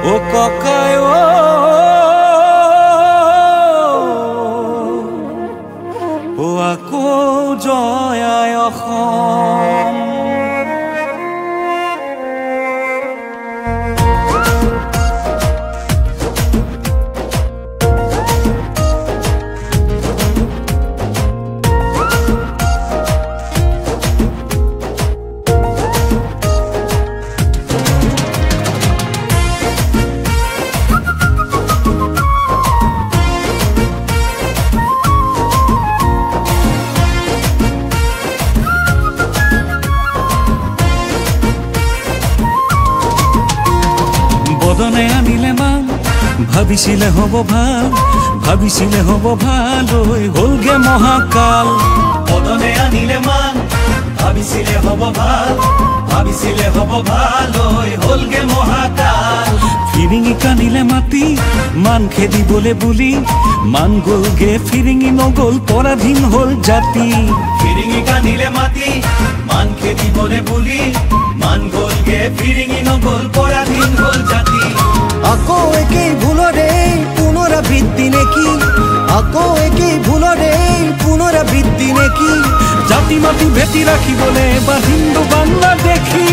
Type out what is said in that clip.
ও ককায় ও আকৌ জয়াই অসম। বদনে আনিলে মান ভাবিছিলে হব ভাল, ভাবিছিলে হব ভাল, হলগে মহাকাল। বদনে আনিলে মান ভাবিছিলে হব ভাল, ভাবিছিলে হব ভাল, হলগে মহাকাল। ফিৰিঙি কানিলে মাতি মান খেদিবলে বুলি, মান গলগে ফিৰিঙি নগল পৰাধীন হল জাতি। ফিৰিঙি কানিলে মাতি মান খেদিবলে বুলি, মান গলগে ফিৰিঙি নগল পৰাধীন হল জাতি। আকৌ একেই ভুলৰে পুনৰাবৃত্তি নেকি, আকৌ একেই ভুলৰে পুনৰাবৃত্তি নেকি। জাতি মাতি ভেটি ৰাখিবলে বা হিন্দু বাংলাদেশী